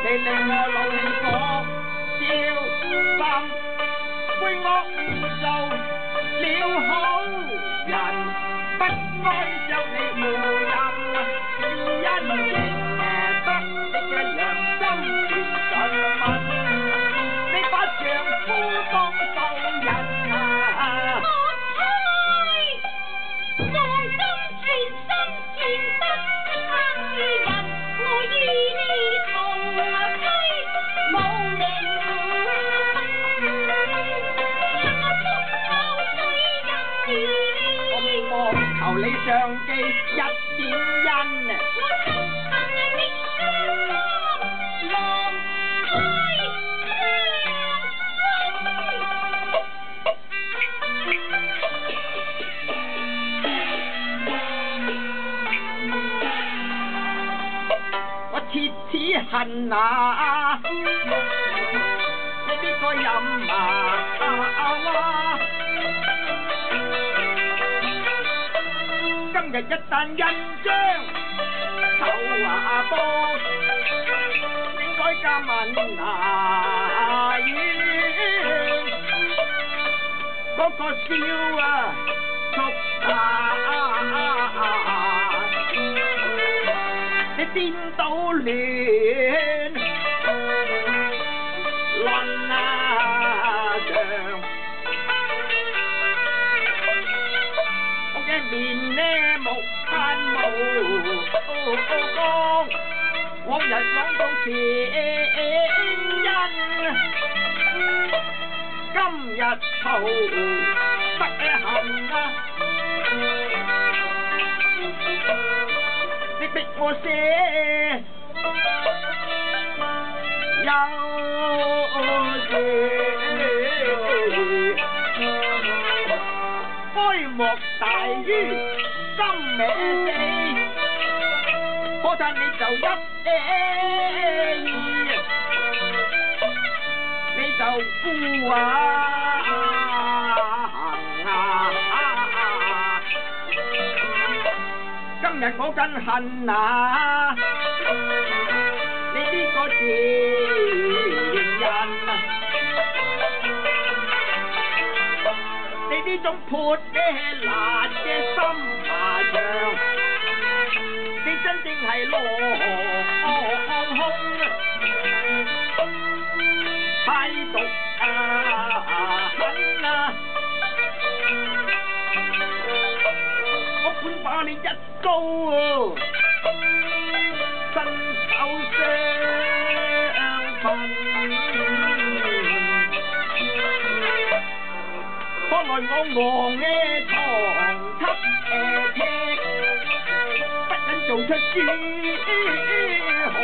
你令我老氣火燒心，悔我唔做了好人，不該將你護任，是因情得你嘅良心全盡問，你把丈夫當仇人啊！我猜，愛心全心全得黑於人，我與你同妻無名，讓我復仇對人義。我求你上記一點恩，我心行力相當，浪開我切齒恨啊！你呢個任啊！今日一旦印章手波，應該加文啊院嗰個笑啊速打，你顛倒亂論啊像我嘅面呢木炭無光，往日講到前因，今日仇得恨啊！你逼我寫有字，開幕大於心歪死，可嘆你就一意，你就孤啊！今日我真恨啊！你呢個賤人啊！你呢種潑嘅辣嘅心下場，你真正係羅空太毒啊！狠啊！我本把你一刀身手相分，可來我昂嘅堂級踢，不忍做出珠河。